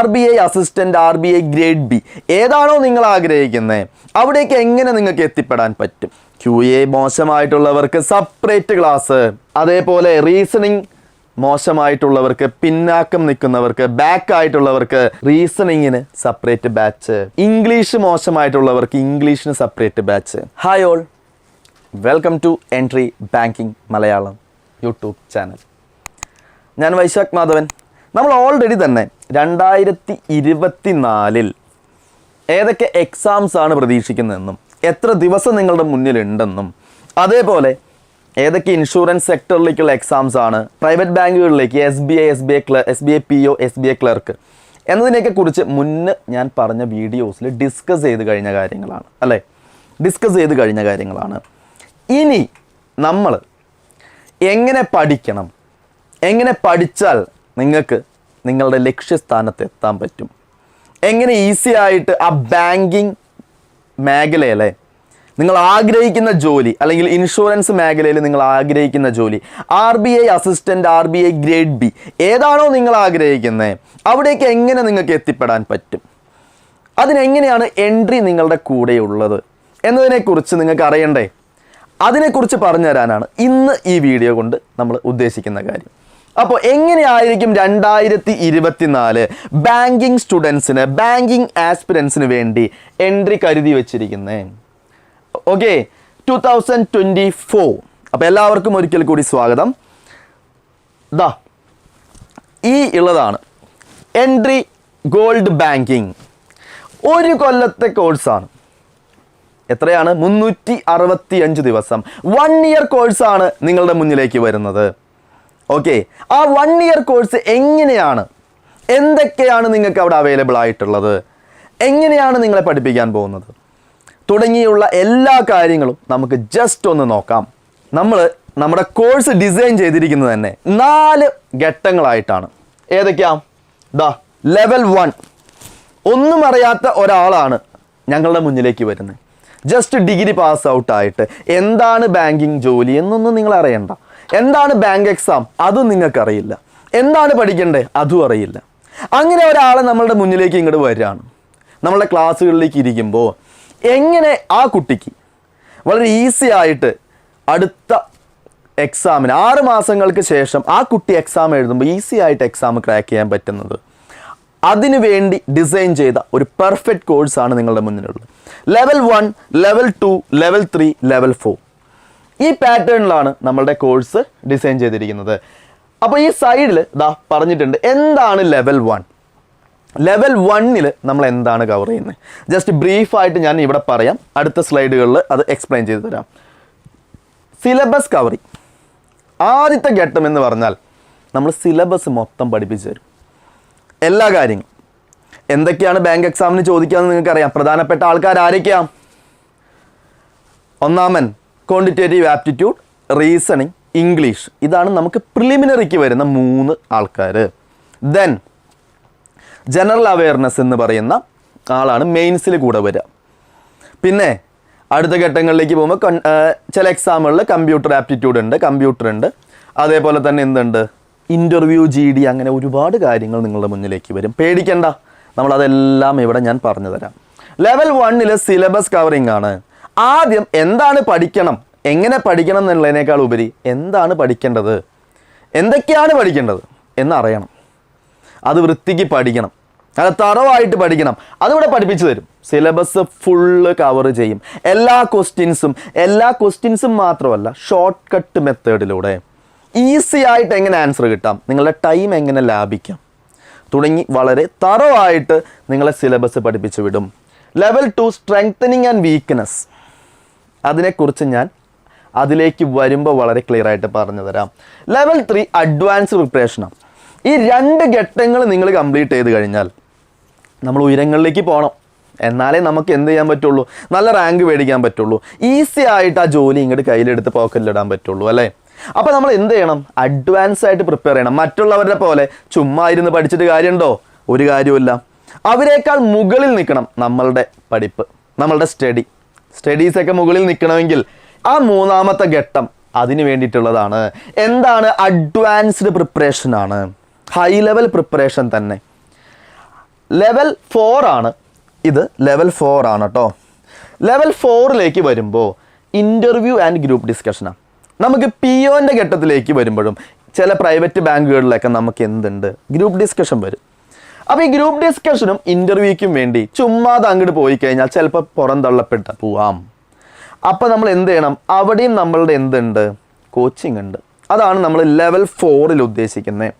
RBI assistant, RBI grade B, ഏതാണോ നിങ്ങൾ ആഗ്രഹിക്കുന്നത് അവിടേക്ക് എങ്ങനെ നിങ്ങൾക്ക് എത്തിപ്പെടാൻ പറ്റും? QA മോശമായിട്ടുള്ളവർക്ക് സെപ്പറേറ്റ് ക്ലാസ്, അതേപോലെ റീസണിങ് മോശമായിട്ടുള്ളവർക്ക്, പിന്നാക്കം നിൽക്കുന്നവർക്ക്, ബാക്ക് ആയിട്ടുള്ളവർക്ക് റീസണിങ്ങിന് സെപ്പറേറ്റ് ബാച്ച്, ഇംഗ്ലീഷ് മോശമായിട്ടുള്ളവർക്ക് ഇംഗ്ലീഷിന് separate batch. Hi all, welcome to entry banking Malayalam YouTube channel. ഞാൻ വൈശാഖ് മാധവൻ. നമ്മൾ ഓൾറെഡി തന്നെ 2024 ഏതൊക്കെ എക്സാംസ് ആണ് പ്രതീക്ഷിക്കുന്നതെന്നും എത്ര ദിവസം നിങ്ങളുടെ മുന്നിലുണ്ടെന്നും അതേപോലെ ഏതൊക്കെ ഇൻഷുറൻസ് സെക്ടറിലേക്കുള്ള എക്സാംസ് ആണ്, പ്രൈവറ്റ് ബാങ്കുകളിലേക്ക് SBI PO, SBI ക്ലർക്ക് എന്നതിനെയൊക്കെ കുറിച്ച് മുന്നേ ഞാൻ പറഞ്ഞ വീഡിയോസിൽ ഡിസ്കസ് ചെയ്ത് കഴിഞ്ഞ കാര്യങ്ങളാണ്. ഇനി നമ്മൾ എങ്ങനെ പഠിക്കണം, എങ്ങനെ പഠിച്ചാൽ നിങ്ങൾക്ക് നിങ്ങളുടെ ലക്ഷ്യസ്ഥാനത്ത് എത്താൻ പറ്റും, എങ്ങനെ ഈസി ആയിട്ട് ആ ബാങ്കിങ് മേഖലയിലെ നിങ്ങൾ ആഗ്രഹിക്കുന്ന ജോലി, അല്ലെങ്കിൽ ഇൻഷുറൻസ് മേഖലയിൽ നിങ്ങൾ ആഗ്രഹിക്കുന്ന ജോലി, RBI assistant, RBI grade B, ഏതാണോ നിങ്ങൾ ആഗ്രഹിക്കുന്നത് അവിടേക്ക് എങ്ങനെ നിങ്ങൾക്ക് എത്തിപ്പെടാൻ പറ്റും, അതിനെങ്ങനെയാണ് എൻട്രി നിങ്ങളുടെ കൂടെയുള്ളത് എന്നതിനെക്കുറിച്ച് നിങ്ങൾക്ക് അറിയണ്ടേ? അതിനെക്കുറിച്ച് പറഞ്ഞു തരാനാണ് ഇന്ന് ഈ വീഡിയോ കൊണ്ട് നമ്മൾ ഉദ്ദേശിക്കുന്ന കാര്യം. അപ്പോൾ എങ്ങനെയായിരിക്കും 2024 ബാങ്കിങ് സ്റ്റുഡൻസിന്, ബാങ്കിങ് ആസ്പിരൻസിന് വേണ്ടി എൻട്രി കരുതി വച്ചിരിക്കുന്നത്? ഓക്കെ, 2024. അപ്പോൾ എല്ലാവർക്കും ഒരിക്കൽ കൂടി സ്വാഗതം. ഈ ഉള്ളതാണ് എൻട്രി ഗോൾഡ് ബാങ്കിങ്. ഒരു കൊല്ലത്തെ കോഴ്സാണ്. എത്രയാണ്? 365 ദിവസം. 1 ഇയർ കോഴ്സാണ് നിങ്ങളുടെ മുന്നിലേക്ക് വരുന്നത്. ഓക്കെ, ആ 1 ഇയർ കോഴ്സ് എങ്ങനെയാണ്, എന്തൊക്കെയാണ് നിങ്ങൾക്ക് അവിടെ അവൈലബിൾ ആയിട്ടുള്ളത്, എങ്ങനെയാണ് നിങ്ങളെ പഠിപ്പിക്കാൻ പോകുന്നത് തുടങ്ങിയുള്ള എല്ലാ കാര്യങ്ങളും നമുക്ക് ജസ്റ്റ് ഒന്ന് നോക്കാം. നമ്മൾ നമ്മുടെ കോഴ്സ് ഡിസൈൻ ചെയ്തിരിക്കുന്നത് തന്നെ 4 ഘട്ടങ്ങളായിട്ടാണ്. ഏതൊക്കെയാ? ലെവൽ 1. ഒന്നും അറിയാത്ത ഒരാളാണ് ഞങ്ങളുടെ മുന്നിലേക്ക് വരുന്നത്. ജസ്റ്റ് ഡിഗ്രി പാസ് ഔട്ടായിട്ട് എന്താണ് ബാങ്കിങ് ജോലി എന്നൊന്നും നിങ്ങൾ അറിയണ്ട, എന്താണ് ബാങ്ക് എക്സാം അതും നിങ്ങൾക്കറിയില്ല, എന്താണ് പഠിക്കേണ്ടത് അതും അറിയില്ല. അങ്ങനെ ഒരാളെ നമ്മളുടെ മുന്നിലേക്ക് ഇങ്ങോട്ട് വരികയാണ്. നമ്മളുടെ ക്ലാസ്സുകളിലേക്ക് ഇരിക്കുമ്പോൾ എങ്ങനെ ആ കുട്ടിക്ക് വളരെ ഈസി ആയിട്ട് അടുത്ത എക്സാമിന് 6 മാസങ്ങൾക്ക് ശേഷം ആ കുട്ടി എക്സാം എഴുതുമ്പോൾ ഈസി ആയിട്ട് എക്സാം ക്രാക്ക് ചെയ്യാൻ പറ്റുന്നത്, അതിനു വേണ്ടി ഡിസൈൻ ചെയ്ത ഒരു പെർഫെക്റ്റ് കോഴ്സാണ് നിങ്ങളുടെ മുന്നിലുള്ളത്. ലെവൽ 1, ലെവൽ 2, ലെവൽ 3, ലെവൽ 4 ഈ പാറ്റേണിലാണ് നമ്മളുടെ കോഴ്സ് ഡിസൈൻ ചെയ്തിരിക്കുന്നത്. അപ്പോൾ ഈ സൈഡിൽ പറഞ്ഞിട്ടുണ്ട് എന്താണ് ലെവൽ 1. ലെവൽ 1 നമ്മൾ എന്താണ് കവർ ചെയ്യുന്നത് ജസ്റ്റ് ബ്രീഫായിട്ട് ഞാൻ ഇവിടെ പറയാം, അടുത്ത സ്ലൈഡുകളിൽ അത് എക്സ്പ്ലെയിൻ ചെയ്ത് തരാം. Syllabus covering. ആദ്യത്തെ ഘട്ടം എന്ന് പറഞ്ഞാൽ നമ്മൾ സിലബസ് മൊത്തം പഠിപ്പിച്ചു തരും. എല്ലാ കാര്യങ്ങളും എന്തൊക്കെയാണ് ബാങ്ക് എക്സാമിന് ചോദിക്കാമെന്ന് നിങ്ങൾക്കറിയാം. പ്രധാനപ്പെട്ട ആൾക്കാർ ആരൊക്കെയാ? ഒന്നാമൻ ക്വാണ്ടിറ്റേറ്റീവ് ആപ്റ്റിറ്റ്യൂഡ്, റീസണിങ്, ഇംഗ്ലീഷ്. ഇതാണ് നമുക്ക് പ്രിലിമിനറിക്ക് വരുന്ന 3 ആൾക്കാർ. ദെൻ ജനറൽ അവെയർനെസ് എന്ന് പറയുന്ന ആളാണ് മെയിൻസിൽ കൂടെ വരിക. പിന്നെ അടുത്ത ഘട്ടങ്ങളിലേക്ക് പോകുമ്പോൾ ചില എക്സാമുകളിൽ കമ്പ്യൂട്ടർ ആപ്റ്റിറ്റ്യൂഡ് ഉണ്ട്, കമ്പ്യൂട്ടർ ഉണ്ട്, അതേപോലെ തന്നെ എന്തുണ്ട്, ഇൻ്റർവ്യൂ, GD, അങ്ങനെ ഒരുപാട് കാര്യങ്ങൾ നിങ്ങളുടെ മുന്നിലേക്ക് വരും. പേടിക്കണ്ട, നമ്മളതെല്ലാം ഇവിടെ ഞാൻ പറഞ്ഞു തരാം. ലെവൽ 1 സിലബസ് കവറിങ് ആണ്. ആദ്യം എന്താണ് പഠിക്കണം, എങ്ങനെ പഠിക്കണം എന്നുള്ളതിനേക്കാൾ ഉപരി എന്താണ് പഠിക്കേണ്ടത്, എന്തൊക്കെയാണ് പഠിക്കേണ്ടത് എന്നറിയണം. അത് വൃത്തിക്ക് പഠിക്കണം, അത് തറവായിട്ട് പഠിക്കണം. അതിവിടെ പഠിപ്പിച്ചു തരും. സിലബസ് ഫുള്ള് കവർ ചെയ്യും. എല്ലാ ക്വസ്റ്റ്യൻസും മാത്രമല്ല, ഷോർട്ട് കട്ട് മെത്തേഡിലൂടെ ഈസി ആയിട്ട് എങ്ങനെ ആൻസർ കിട്ടാം, നിങ്ങളുടെ ടൈം എങ്ങനെ ലാഭിക്കാം തുടങ്ങി വളരെ തറവായിട്ട് നിങ്ങളെ സിലബസ് പഠിപ്പിച്ചു വിടും. Level 2 strengthening and weakness. അതിനെക്കുറിച്ച് ഞാൻ അതിലേക്ക് വരുമ്പോൾ വളരെ ക്ലിയർ ആയിട്ട് പറഞ്ഞു തരാം. ലെവൽ 3 അഡ്വാൻസ് പ്രിപ്പറേഷനാണ്. ഈ 2 ഘട്ടങ്ങൾ നിങ്ങൾ കംപ്ലീറ്റ് ചെയ്ത് കഴിഞ്ഞാൽ നമ്മൾ ഉയരങ്ങളിലേക്ക് പോകണം. എന്നാലേ നമുക്ക് എന്ത് ചെയ്യാൻ പറ്റുള്ളൂ, നല്ല റാങ്ക് മേടിക്കാൻ പറ്റുള്ളൂ, ഈസി ആയിട്ട് ആ ജോലി ഇങ്ങോട്ട് കയ്യിലെടുത്ത് പോക്കറ്റിലിടാൻ പറ്റുള്ളൂ, അല്ലേ? അപ്പോൾ നമ്മൾ എന്ത് ചെയ്യണം? അഡ്വാൻസ് ആയിട്ട് പ്രിപ്പയർ ചെയ്യണം. മറ്റുള്ളവരുടെ പോലെ ചുമ്മാ ഇരുന്ന് പഠിച്ചിട്ട് കാര്യമുണ്ടോ? ഒരു കാര്യമില്ല. അവരെക്കാൾ മുകളിൽ നിൽക്കണം നമ്മളുടെ പഠിപ്പ്, നമ്മളുടെ സ്റ്റഡീസൊക്കെ മുകളിൽ നിൽക്കണമെങ്കിൽ ആ 3ാമത്തെ ഘട്ടം അതിന് വേണ്ടിയിട്ടുള്ളതാണ്. എന്താണ്? അഡ്വാൻസ്ഡ് പ്രിപ്പറേഷൻ ആണ്, ഹൈ ലെവൽ പ്രിപ്പറേഷൻ തന്നെ. ലെവൽ 4 ആണ് ഇത്. ലെവൽ 4 ആണ് കേട്ടോ. ലെവൽ 4ലേക്ക് വരുമ്പോൾ ഇൻ്റർവ്യൂ ആൻഡ് ഗ്രൂപ്പ് ഡിസ്കഷനാണ്. നമുക്ക് POൻ്റെ ഘട്ടത്തിലേക്ക് വരുമ്പോഴും ചില പ്രൈവറ്റ് ബാങ്കുകളിലൊക്കെ നമുക്ക് എന്തുണ്ട്, ഗ്രൂപ്പ് ഡിസ്കഷൻ വരും. അപ്പോൾ ഈ ഗ്രൂപ്പ് ഡിസ്കഷനും ഇൻ്റർവ്യൂക്കും വേണ്ടി ചുമ്മാതെ അങ്ങോട്ട് പോയി കഴിഞ്ഞാൽ ചിലപ്പോൾ പുറന്തള്ളപ്പെട്ട് പോവാം. അപ്പോൾ നമ്മൾ എന്ത് ചെയ്യണം, അവിടെയും നമ്മളുടെ എന്തുണ്ട്, കോച്ചിങ് ഉണ്ട്. അതാണ് നമ്മൾ ലെവൽ 4ൽ ഉദ്ദേശിക്കുന്നത്.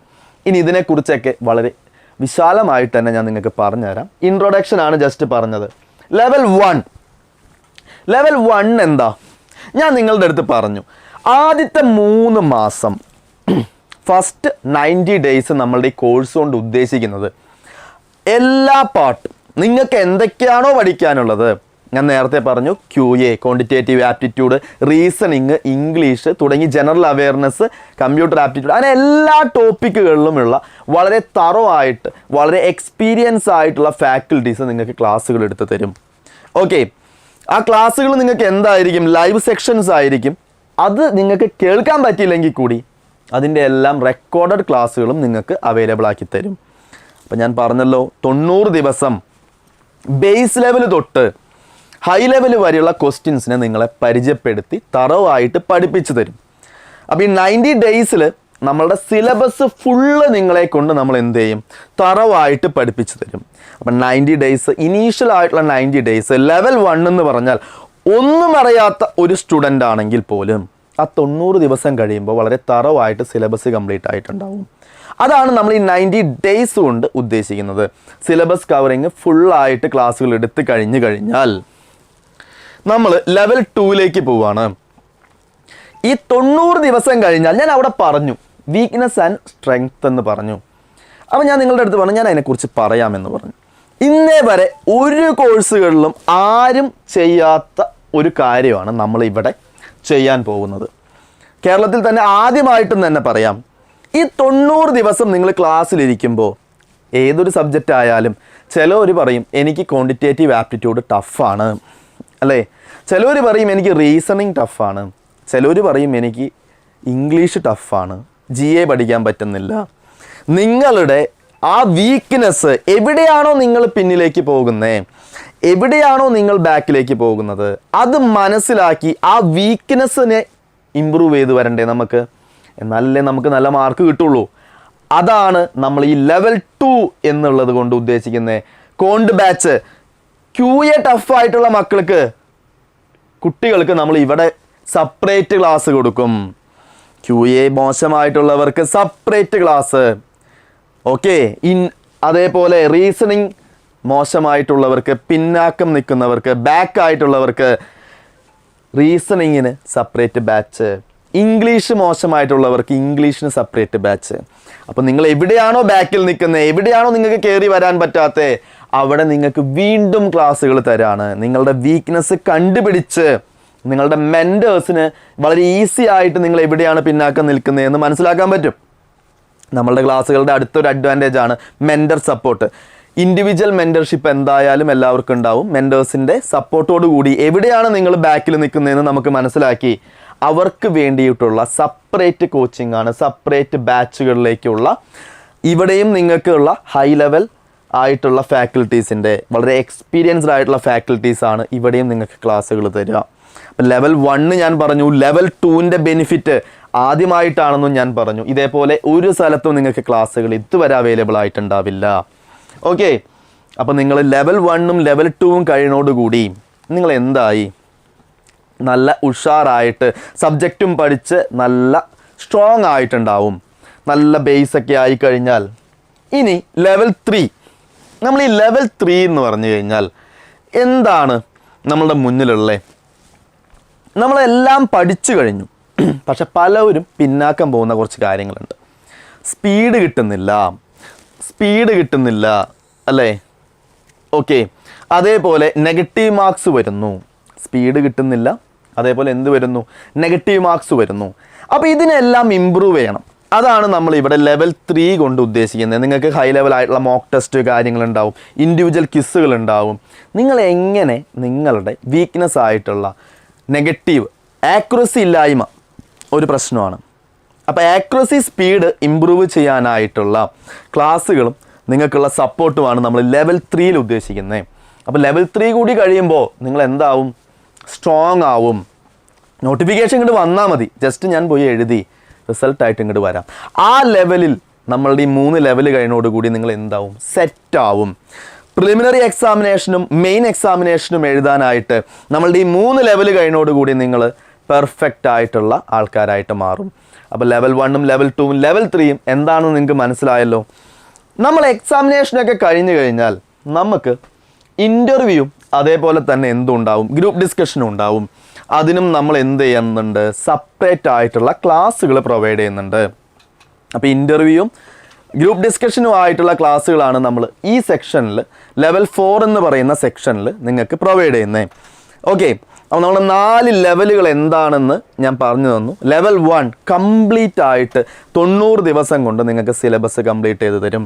ഇനി ഇതിനെക്കുറിച്ചൊക്കെ വളരെ വിശാലമായിട്ട് തന്നെ ഞാൻ നിങ്ങൾക്ക് പറഞ്ഞുതരാം. ഇൻട്രൊഡക്ഷനാണ് ജസ്റ്റ് പറഞ്ഞത്. ലെവൽ 1 എന്താ, ഞാൻ നിങ്ങളുടെ അടുത്ത് പറഞ്ഞു, ആദ്യത്തെ 3 മാസം ഫസ്റ്റ് 90 ഡേയ്സ് നമ്മളുടെ ഈ കോഴ്സ് കൊണ്ട് ഉദ്ദേശിക്കുന്നത് എല്ലാ പാർട്ടും നിങ്ങൾക്ക് എന്തൊക്കെയാണോ പഠിക്കാനുള്ളത്, ഞാൻ നേരത്തെ പറഞ്ഞു QA, quantitative aptitude, reasoning, English തുടങ്ങി ജനറൽ അവെയർനെസ്, കമ്പ്യൂട്ടർ ആപ്റ്റിറ്റ്യൂഡ്, അങ്ങനെ എല്ലാ ടോപ്പിക്കുകളിലുമുള്ള വളരെ തറവായിട്ട് വളരെ എക്സ്പീരിയൻസ് ആയിട്ടുള്ള ഫാക്കൽറ്റീസ് നിങ്ങൾക്ക് ക്ലാസ്സുകൾ എടുത്ത് തരും. ഓക്കെ, ആ ക്ലാസ്സുകൾ നിങ്ങൾക്ക് എന്തായിരിക്കും, ലൈവ് സെക്ഷൻസ് ആയിരിക്കും. അത് നിങ്ങൾക്ക് കേൾക്കാൻ പറ്റിയില്ലെങ്കിൽ കൂടി അതിൻ്റെ എല്ലാം റെക്കോർഡഡ് ക്ലാസ്സുകളും നിങ്ങൾക്ക് അവൈലബിൾ ആക്കി തരും. അപ്പം ഞാൻ പറഞ്ഞല്ലോ, 90 ദിവസം ബേസ് ലെവൽ തൊട്ട് ഹൈ ലെവൽ വരെയുള്ള ക്വസ്റ്റ്യൻസിനെ നിങ്ങളെ പരിചയപ്പെടുത്തി തറവായിട്ട് പഠിപ്പിച്ചു തരും. അപ്പോൾ ഈ 90 ഡേയ്സിൽ നമ്മളുടെ സിലബസ് ഫുള്ള് നിങ്ങളെ കൊണ്ട് നമ്മൾ എന്ത് ചെയ്യും, തറവായിട്ട് പഠിപ്പിച്ചു തരും. അപ്പം 90 ഡേയ്സ്, ഇനീഷ്യൽ ആയിട്ടുള്ള 90 ഡേയ്സ്, ലെവൽ 1 എന്ന് പറഞ്ഞാൽ ഒന്നും അറിയാത്ത ഒരു സ്റ്റുഡൻ്റ് ആണെങ്കിൽ പോലും ആ 90 ദിവസം കഴിയുമ്പോൾ വളരെ തറവായിട്ട് സിലബസ് കംപ്ലീറ്റ് ആയിട്ടുണ്ടാവും. അതാണ് നമ്മൾ ഈ 90 ഡേയ്സ് കൊണ്ട് ഉദ്ദേശിക്കുന്നത്. സിലബസ് കവറിങ് ഫുള്ളായിട്ട് ക്ലാസ്സുകൾ എടുത്ത് കഴിഞ്ഞാൽ നമ്മൾ ലെവൽ 2ലേക്ക് പോവുകയാണ്. ഈ 90 ദിവസം കഴിഞ്ഞാൽ ഞാൻ അവിടെ പറഞ്ഞു വീക്ക്നെസ് ആൻഡ് സ്ട്രെങ്ത് എന്ന് പറഞ്ഞു. അപ്പോൾ ഞാൻ നിങ്ങളുടെ അടുത്ത് പറഞ്ഞു, ഞാൻ അതിനെക്കുറിച്ച് പറയാമെന്ന് പറഞ്ഞു. ഇന്നേ വരെ ഒരു കോഴ്സുകളിലും ആരും ചെയ്യാത്ത ഒരു കാര്യമാണ് നമ്മളിവിടെ ചെയ്യാൻ പോകുന്നത്. കേരളത്തിൽ തന്നെ ആദ്യമായിട്ടും തന്നെ പറയാം, ഈ 90 ദിവസം നിങ്ങൾ ക്ലാസ്സിലിരിക്കുമ്പോൾ ഏതൊരു സബ്ജക്റ്റ് ആയാലും ചിലവർ പറയും എനിക്ക് ക്വാണ്ടിറ്റേറ്റീവ് ആപ്റ്റിറ്റ്യൂഡ് ടഫാണ് അല്ലേ, ചിലവർ പറയും എനിക്ക് റീസണിങ് ടഫാണ്, ചിലവർ പറയും എനിക്ക് ഇംഗ്ലീഷ് ടഫാണ്, GA പഠിക്കാൻ പറ്റുന്നില്ല. നിങ്ങളുടെ ആ വീക്ക്നെസ് എവിടെയാണോ നിങ്ങൾ പിന്നിലേക്ക് പോകുന്നത്, എവിടെയാണോ നിങ്ങൾ ബാക്കിലേക്ക് പോകുന്നത്, അത് മനസ്സിലാക്കി ആ വീക്ക്നെസ്സിനെ ഇമ്പ്രൂവ് ചെയ്ത് വരണ്ടേ നമുക്ക്, എന്നാലല്ലേ നമുക്ക് നല്ല മാർക്ക് കിട്ടുള്ളൂ. അതാണ് നമ്മൾ ഈ ലെവൽ 2 എന്നുള്ളത് കൊണ്ട് ഉദ്ദേശിക്കുന്നത്. കോണ്ട് ബാച്ച് QA ടഫായിട്ടുള്ള കുട്ടികൾക്ക് നമ്മൾ ഇവിടെ സെപ്പറേറ്റ് ക്ലാസ് കൊടുക്കും. QA മോശമായിട്ടുള്ളവർക്ക് സെപ്പറേറ്റ് ക്ലാസ്. ഓക്കെ, അതേപോലെ റീസണിങ് മോശമായിട്ടുള്ളവർക്ക്, പിന്നാക്കം നിൽക്കുന്നവർക്ക്, ബാക്കായിട്ടുള്ളവർക്ക് റീസണിങ്ങിന് സെപ്പറേറ്റ് ബാച്ച്, ഇംഗ്ലീഷ് മോശമായിട്ടുള്ളവർക്ക് ഇംഗ്ലീഷിന് സെപ്പറേറ്റ് ബാച്ച്. അപ്പോൾ നിങ്ങൾ എവിടെയാണോ ബാക്കിൽ നിൽക്കുന്നത്, എവിടെയാണോ നിങ്ങൾക്ക് കയറി വരാൻ പറ്റാത്തത്, അവിടെ നിങ്ങൾക്ക് വീണ്ടും ക്ലാസ്സുകൾ തരാണ്. നിങ്ങളുടെ വീക്ക്നെസ് കണ്ടുപിടിച്ച് നിങ്ങളുടെ മെൻറ്റേഴ്സിന് വളരെ ഈസി ആയിട്ട് നിങ്ങൾ എവിടെയാണ് പിന്നാക്കം നിൽക്കുന്നതെന്ന് മനസ്സിലാക്കാൻ പറ്റും. നമ്മളുടെ ക്ലാസ്സുകളുടെ അടുത്തൊരു അഡ്വാൻറ്റേജ് ആണ് മെൻറ്റർ സപ്പോർട്ട്. ഇൻഡിവിജ്വൽ മെൻറ്റർഷിപ്പ് എന്തായാലും എല്ലാവർക്കും ഉണ്ടാവും. മെൻറ്റേഴ്സിൻ്റെ സപ്പോർട്ടോട് കൂടി എവിടെയാണ് നിങ്ങൾ ബാക്കിൽ നിൽക്കുന്നതെന്ന് നമുക്ക് മനസ്സിലാക്കി അവർക്ക് വേണ്ടിയിട്ടുള്ള സെപ്പറേറ്റ് കോച്ചിങ് ആണ്, സെപ്പറേറ്റ് ബാച്ചുകളിലേക്കുള്ള. ഇവിടെയും നിങ്ങൾക്കുള്ള ഹൈ ലെവൽ ആയിട്ടുള്ള ഫാക്കൽറ്റീസിൻ്റെ വളരെ എക്സ്പീരിയൻസ്ഡ് ആയിട്ടുള്ള ഫാക്കൽറ്റീസാണ് ഇവിടെയും നിങ്ങൾക്ക് ക്ലാസ്സുകൾ തരിക. അപ്പം ലെവൽ 1 ഞാൻ പറഞ്ഞു, ലെവൽ 2ൻ്റെ ബെനിഫിറ്റ് ആദ്യമായിട്ടാണെന്നും ഞാൻ പറഞ്ഞു. ഇതേപോലെ ഒരു സ്ഥലത്തും നിങ്ങൾക്ക് ക്ലാസ്സുകൾ ഇതുവരെ അവൈലബിൾ ആയിട്ടുണ്ടാവില്ല. ഓക്കെ, അപ്പോൾ നിങ്ങൾ ലെവൽ 1ഉം ലെവൽ 2ഉം കഴിയുന്നതോടുകൂടി നിങ്ങൾ എന്തായി, നല്ല ഉഷാറായിട്ട് സബ്ജക്റ്റും പഠിച്ച് നല്ല സ്ട്രോങ് ആയിട്ടുണ്ടാവും. നല്ല ബേസൊക്കെ ആയിക്കഴിഞ്ഞാൽ ഇനി ലെവൽ 3. നമ്മൾ ഈ ലെവൽ 3 എന്ന് പറഞ്ഞു കഴിഞ്ഞാൽ എന്താണ് നമ്മളുടെ മുന്നിലുള്ളത്? നമ്മളെല്ലാം പഠിച്ചു കഴിഞ്ഞു, പക്ഷെ പലവരും പിന്നാക്കം പോകുന്ന കുറച്ച് കാര്യങ്ങളുണ്ട്. സ്പീഡ് കിട്ടുന്നില്ല അല്ലേ? ഓക്കെ, അതേപോലെ നെഗറ്റീവ് മാർക്സ് വരുന്നു. സ്പീഡ് കിട്ടുന്നില്ല, അതേപോലെ എന്ത് വരുന്നു, നെഗറ്റീവ് മാർക്സ് വരുന്നു. അപ്പോൾ ഇതിനെല്ലാം ഇമ്പ്രൂവ് ചെയ്യണം. അതാണ് നമ്മൾ ഇവിടെ ലെവൽ 3 കൊണ്ട് ഉദ്ദേശിക്കുന്നത്. നിങ്ങൾക്ക് ഹൈ ലെവൽ ആയിട്ടുള്ള മോക്ക് ടെസ്റ്റ് കാര്യങ്ങളുണ്ടാവും, ഇൻഡിവിജ്വൽ ക്വിസുകളുണ്ടാവും. നിങ്ങൾ എങ്ങനെ നിങ്ങളുടെ വീക്ക്നെസ് ആയിട്ടുള്ള നെഗറ്റീവ് ആക്യുറസി ഇല്ലായ്മ ഒരു പ്രശ്നമാണ്. അപ്പോൾ ആക്യുറസി സ്പീഡ് ഇമ്പ്രൂവ് ചെയ്യാനായിട്ടുള്ള ക്ലാസ്സുകളും നിങ്ങൾക്കുള്ള സപ്പോർട്ടുമാണ് നമ്മൾ ലെവൽ 3 ഉദ്ദേശിക്കുന്നത്. അപ്പോൾ ലെവൽ 3 കൂടി കഴിയുമ്പോൾ നിങ്ങൾ എന്താവും? സ്ട്രോങ് ആവും. നോട്ടിഫിക്കേഷൻ ഇങ്ങോട്ട് വന്നാൽ മതി, ജസ്റ്റ് ഞാൻ പോയി എഴുതി റിസൾട്ടായിട്ട് ഇങ്ങോട്ട് വരാം. ആ ലെവലിൽ നമ്മളുടെ ഈ 3 ലെവൽ കഴിഞ്ഞോടുകൂടി നിങ്ങൾ എന്താവും? സെറ്റാവും. പ്രിലിമിനറി എക്സാമിനേഷനും മെയിൻ എക്സാമിനേഷനും എഴുതാനായിട്ട് നമ്മളുടെ ഈ 3 ലെവൽ കഴിഞ്ഞോടുകൂടി നിങ്ങൾ പെർഫെക്റ്റ് ആയിട്ടുള്ള ആൾക്കാരായിട്ട് മാറും. അപ്പോൾ ലെവൽ 1ഉം ലെവൽ 2ഉം ലെവൽ 3ഉം എന്താണെന്ന് നിങ്ങൾക്ക് മനസ്സിലായല്ലോ. നമ്മൾ എക്സാമിനേഷനൊക്കെ കഴിഞ്ഞു കഴിഞ്ഞാൽ നമുക്ക് ഇൻ്റർവ്യൂവും അതേപോലെ തന്നെ എന്തുണ്ടാവും? ഗ്രൂപ്പ് ഡിസ്കഷനും ഉണ്ടാവും. അതിനും നമ്മൾ എന്ത് ചെയ്യുന്നുണ്ട്? സെപ്പറേറ്റ് ആയിട്ടുള്ള ക്ലാസ്സുകൾ പ്രൊവൈഡ് ചെയ്യുന്നുണ്ട്. അപ്പോൾ ഇൻ്റർവ്യൂവും ഗ്രൂപ്പ് ഡിസ്കഷനും ആയിട്ടുള്ള ക്ലാസ്സുകളാണ് നമ്മൾ ഈ സെക്ഷനിൽ ലെവൽ 4 എന്ന് പറയുന്ന സെക്ഷനിൽ നിങ്ങൾക്ക് പ്രൊവൈഡ് ചെയ്യുന്നത്. ഓക്കെ, അപ്പോൾ നമ്മൾ 4 ലെവലുകൾ എന്താണെന്ന് ഞാൻ പറഞ്ഞു തന്നു. ലെവൽ 1 കംപ്ലീറ്റ് ആയിട്ട് 90 ദിവസം കൊണ്ട് നിങ്ങൾക്ക് സിലബസ് കംപ്ലീറ്റ് ചെയ്ത് തരും.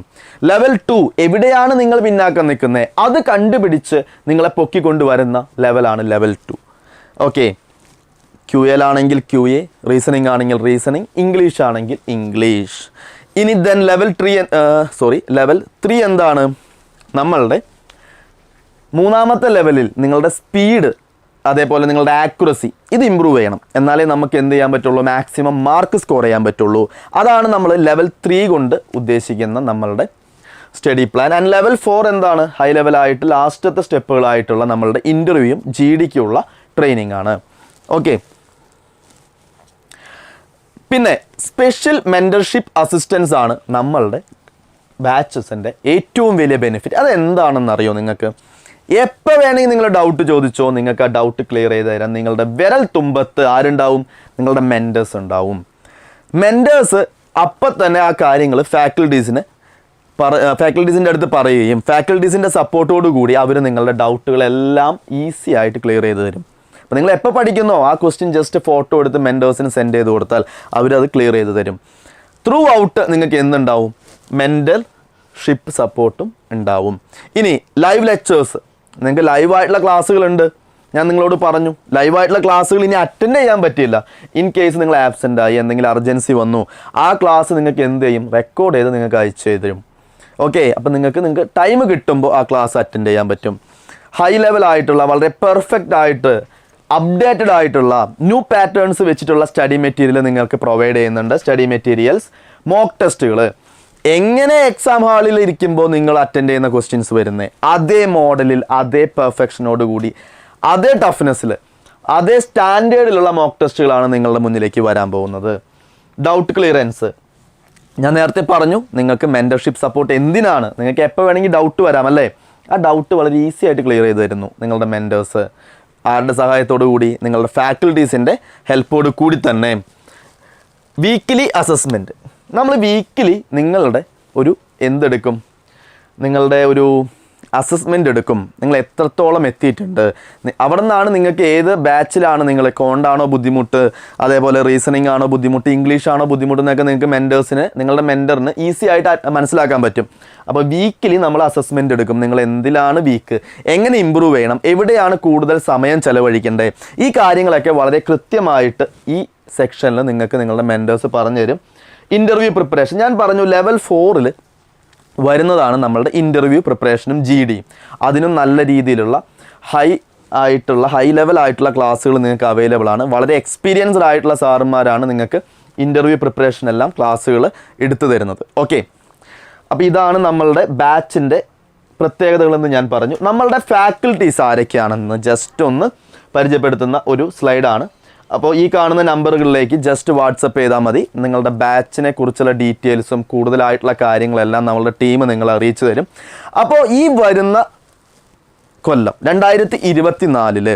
ലെവൽ 2 എവിടെയാണ് നിങ്ങൾ പിന്നാക്കം നിൽക്കുന്നത് അത് കണ്ടുപിടിച്ച് നിങ്ങളെ പൊക്കിക്കൊണ്ടുവരുന്ന ലെവലാണ് ലെവൽ 2. ഓക്കെ, QL ആണെങ്കിൽ QA, റീസണിങ് ആണെങ്കിൽ റീസണിങ്, ഇംഗ്ലീഷ് ആണെങ്കിൽ ഇംഗ്ലീഷ്. ഇനി ദെൻ ലെവൽ 3 എന്താണ്? നമ്മളുടെ 3ാമത്തെ ലെവലിൽ നിങ്ങളുടെ സ്പീഡ് അതേപോലെ നിങ്ങളുടെ ആക്യുറസി ഇത് ഇമ്പ്രൂവ് ചെയ്യണം. എന്നാലേ നമുക്ക് എന്ത് ചെയ്യാൻ പറ്റുള്ളൂ? മാക്സിമം മാർക്ക് സ്കോർ ചെയ്യാൻ പറ്റുള്ളൂ. അതാണ് നമ്മൾ ലെവൽ 3 കൊണ്ട് ഉദ്ദേശിക്കുന്ന നമ്മളുടെ സ്റ്റഡി പ്ലാൻ. ആൻഡ് ലെവൽ 4 എന്താണ്? ഹൈ ലെവലായിട്ട് ലാസ്റ്റത്തെ സ്റ്റെപ്പുകളായിട്ടുള്ള നമ്മളുടെ ഇൻ്റർവ്യൂവും GDക്കുള്ള ട്രെയിനിങ് ആണ്. ഓക്കെ, പിന്നെ സ്പെഷ്യൽ മെൻറ്റർഷിപ്പ് അസിസ്റ്റൻസ് ആണ് നമ്മളുടെ ബാച്ചസിൻ്റെ ഏറ്റവും വലിയ ബെനിഫിറ്റ്. അതെന്താണെന്ന് അറിയോ നിങ്ങൾക്ക്? എപ്പോൾ വേണമെങ്കിൽ നിങ്ങൾ ഡൗട്ട് ചോദിച്ചോ, നിങ്ങൾക്ക് ആ ഡൗട്ട് ക്ലിയർ ചെയ്ത് തരാം. നിങ്ങളുടെ വിരൽ തുമ്പത്ത് ആരുണ്ടാവും? നിങ്ങളുടെ മെൻറ്റേഴ്സ് ഉണ്ടാവും. മെൻറ്റേഴ്സ് അപ്പം തന്നെ ആ കാര്യങ്ങൾ ഫാക്കൽറ്റീസിൻ്റെ അടുത്ത് പറയുകയും ഫാക്കൽറ്റീസിൻ്റെ സപ്പോർട്ടോടു കൂടി അവർ നിങ്ങളുടെ ഡൗട്ടുകളെല്ലാം ഈസി ആയിട്ട് ക്ലിയർ ചെയ്ത് തരും. അപ്പോൾ നിങ്ങൾ എപ്പോൾ പഠിക്കുന്നോ ആ ക്വസ്റ്റ്യൻ ജസ്റ്റ് ഫോട്ടോ എടുത്ത് മെൻറ്റേഴ്സിന് സെൻഡ് ചെയ്ത് കൊടുത്താൽ അവരത് ക്ലിയർ ചെയ്ത് തരും. ത്രൂ ഔട്ട് നിങ്ങൾക്ക് എന്തുണ്ടാവും? മെൻറ്റർഷിപ്പ് സപ്പോർട്ടും ഉണ്ടാവും. ഇനി ലൈവ് ലെക്ചേഴ്സ്, നിങ്ങൾക്ക് ലൈവായിട്ടുള്ള ക്ലാസ്സുകളുണ്ട്. ഞാൻ നിങ്ങളോട് പറഞ്ഞു ലൈവായിട്ടുള്ള ക്ലാസ്സുകൾ ഇനി അറ്റൻഡ് ചെയ്യാൻ പറ്റില്ല. ഇൻ കേസ് നിങ്ങൾ ആബ്സെൻ്റ് ആയി, എന്തെങ്കിലും അർജൻസി വന്നു, ആ ക്ലാസ് നിങ്ങൾക്ക് എന്ത് ചെയ്യും? റെക്കോർഡ് ചെയ്ത് നിങ്ങൾക്ക് അയച്ചു തരും. ഓക്കെ, അപ്പോൾ നിങ്ങൾക്ക് ടൈം കിട്ടുമ്പോൾ ആ ക്ലാസ് അറ്റൻഡ് ചെയ്യാൻ പറ്റും. ഹൈ ലെവലായിട്ടുള്ള വളരെ പെർഫെക്റ്റ് ആയിട്ട് അപ്ഡേറ്റഡ് ആയിട്ടുള്ള ന്യൂ പാറ്റേൺസ് വെച്ചിട്ടുള്ള സ്റ്റഡി മെറ്റീരിയൽ നിങ്ങൾക്ക് പ്രൊവൈഡ് ചെയ്യുന്നുണ്ട്. സ്റ്റഡി മെറ്റീരിയൽസ്, മോക്ക് ടെസ്റ്റുകൾ, എങ്ങനെ എക്സാം ഹാളിൽ ഇരിക്കുമ്പോൾ നിങ്ങൾ അറ്റൻഡ് ചെയ്യുന്ന ക്വസ്റ്റ്യൻസ് വരുന്നത് അതേ മോഡലിൽ, അതേ പെർഫെക്ഷനോട് കൂടി, അതേ ടഫ്നെസ്സിൽ, അതേ സ്റ്റാൻഡേർഡിലുള്ള മോക്ക് ടെസ്റ്റുകളാണ് നിങ്ങളുടെ മുന്നിലേക്ക് വരാൻ പോകുന്നത്. ഡൗട്ട് ക്ലിയറൻസ് ഞാൻ നേരത്തെ പറഞ്ഞു, നിങ്ങൾക്ക് മെൻറ്റർഷിപ്പ് സപ്പോർട്ട് എന്തിനാണ്? നിങ്ങൾക്ക് എപ്പോൾ വേണമെങ്കിൽ ഡൗട്ട് വരാം അല്ലേ? ആ ഡൗട്ട് വളരെ ഈസി ആയിട്ട് ക്ലിയർ ചെയ്ത് തരുന്നു നിങ്ങളുടെ മെൻറ്റേഴ്സ്. ആരുടെ സഹായത്തോടു കൂടി? നിങ്ങളുടെ ഫാക്കൽറ്റീസിൻ്റെ ഹെൽപ്പോട് കൂടി തന്നെ. വീക്കിലി അസസ്മെൻറ്റ്, നമ്മൾ വീക്കിലി നിങ്ങളുടെ നിങ്ങളുടെ ഒരു അസസ്മെൻ്റ് എടുക്കും. നിങ്ങൾ എത്രത്തോളം എത്തിയിട്ടുണ്ട്, അവിടെ നിന്നാണ് നിങ്ങൾക്ക് ഏത് ബാച്ചിലാണ് നിങ്ങൾ കോണ്ടാണോ ബുദ്ധിമുട്ട്, അതേപോലെ റീസണിങ് ആണോ ബുദ്ധിമുട്ട്, ഇംഗ്ലീഷ് ആണോ ബുദ്ധിമുട്ട് എന്നൊക്കെ നിങ്ങൾക്ക് നിങ്ങളുടെ മെൻറ്ററിന് ഈസി ആയിട്ട് മനസ്സിലാക്കാൻ പറ്റും. അപ്പോൾ വീക്കിലി നമ്മൾ അസസ്മെൻ്റ് എടുക്കും. നിങ്ങൾ എന്തിലാണ് വീക്ക്, എങ്ങനെ ഇമ്പ്രൂവ് ചെയ്യണം, എവിടെയാണ് കൂടുതൽ സമയം ചെലവഴിക്കേണ്ടത്, ഈ കാര്യങ്ങളൊക്കെ വളരെ കൃത്യമായിട്ട് ഈ സെക്ഷനിൽ നിങ്ങൾക്ക് നിങ്ങളുടെ മെൻറ്റേഴ്സ് പറഞ്ഞു തരും. ഇൻ്റർവ്യൂ പ്രിപ്പറേഷൻ ഞാൻ പറഞ്ഞു ലെവൽ 4 വരുന്നതാണ് നമ്മളുടെ ഇൻ്റർവ്യൂ പ്രിപ്പറേഷനും GDയും. അതിനും നല്ല രീതിയിലുള്ള ഹൈ ലെവലായിട്ടുള്ള ക്ലാസ്സുകൾ നിങ്ങൾക്ക് അവൈലബിൾ ആണ്. വളരെ എക്സ്പീരിയൻസ്ഡ് ആയിട്ടുള്ള സാറുമാരാണ് നിങ്ങൾക്ക് ഇൻ്റർവ്യൂ പ്രിപ്പറേഷൻ എല്ലാം ക്ലാസ്സുകൾ എടുത്തു തരുന്നത്. ഓക്കെ, അപ്പോൾ ഇതാണ് നമ്മളുടെ ബാച്ചിൻ്റെ പ്രത്യേകതകളെന്ന് ഞാൻ പറഞ്ഞു. നമ്മളുടെ ഫാക്കൽറ്റീസ് ആരൊക്കെയാണെന്ന് ജസ്റ്റ് ഒന്ന് പരിചയപ്പെടുത്തുന്ന ഒരു സ്ലൈഡാണ്. അപ്പോൾ ഈ കാണുന്ന നമ്പറുകളിലേക്ക് ജസ്റ്റ് വാട്സപ്പ് ചെയ്താൽ മതി. നിങ്ങളുടെ ബാച്ചിനെ കുറിച്ചുള്ള ഡീറ്റെയിൽസും കൂടുതലായിട്ടുള്ള കാര്യങ്ങളെല്ലാം നമ്മളുടെ ടീം നിങ്ങളെ അറിയിച്ചു തരും. അപ്പോൾ ഈ വരുന്ന കൊല്ലം 2024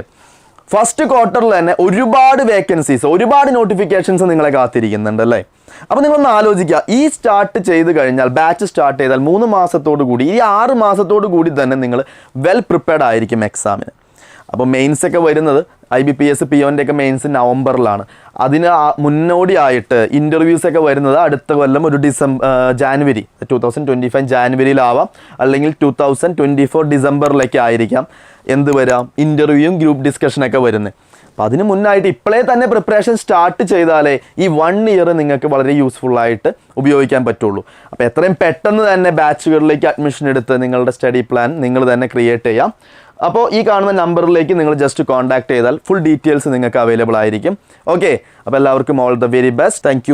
ഫസ്റ്റ് ക്വാർട്ടറിൽ തന്നെ ഒരുപാട് വേക്കൻസീസ്, ഒരുപാട് നോട്ടിഫിക്കേഷൻസ് നിങ്ങളെ കാത്തിരിക്കുന്നുണ്ട് അല്ലേ? അപ്പോൾ നിങ്ങളൊന്ന് ആലോചിക്കുക, ഈ സ്റ്റാർട്ട് ചെയ്ത് കഴിഞ്ഞാൽ, ബാച്ച് സ്റ്റാർട്ട് ചെയ്താൽ 3 മാസത്തോടു കൂടി, ഈ 6 മാസത്തോടു കൂടി തന്നെ നിങ്ങൾ വെൽ പ്രിപ്പയർഡ് ആയിരിക്കും എക്സാമിന്. അപ്പോൾ മെയിൻസൊക്കെ വരുന്നത് IBPS POൻ്റെ ഒക്കെ മെയിൻസ് നവംബറിലാണ്. അതിന് മുന്നോടിയായിട്ട് ഇൻ്റർവ്യൂസൊക്കെ വരുന്നത് അടുത്ത കൊല്ലം ഒരു ജാനുവരി 2025 ജാനുവരിയിലാവാം, അല്ലെങ്കിൽ 2024 ഡിസംബറിലേക്ക് ആയിരിക്കാം എന്ത് വരാം, ഇൻ്റർവ്യൂയും ഗ്രൂപ്പ് ഡിസ്കഷനൊക്കെ വരുന്നത്. അപ്പോൾ അതിന് മുന്നായിട്ട് ഇപ്പോഴേ തന്നെ പ്രിപ്പറേഷൻ സ്റ്റാർട്ട് ചെയ്താലേ ഈ 1 ഇയർ നിങ്ങൾക്ക് വളരെ യൂസ്ഫുള്ളായിട്ട് ഉപയോഗിക്കാൻ പറ്റുള്ളൂ. അപ്പോൾ എത്രയും പെട്ടെന്ന് തന്നെ ബാച്ചുകളിലേക്ക് അഡ്മിഷൻ എടുത്ത് നിങ്ങളുടെ സ്റ്റഡി പ്ലാൻ നിങ്ങൾ തന്നെ ക്രിയേറ്റ് ചെയ്യാം. അപ്പോൾ ഈ കാണുന്ന നമ്പറിലേക്ക് നിങ്ങൾ ജസ്റ്റ് കോൺടാക്ട് ചെയ്താൽ ഫുൾ ഡീറ്റെയിൽസ് നിങ്ങൾക്ക് അവൈലബിൾ ആയിരിക്കും. ഓക്കെ, അപ്പോൾ എല്ലാവർക്കും all the very best. Thank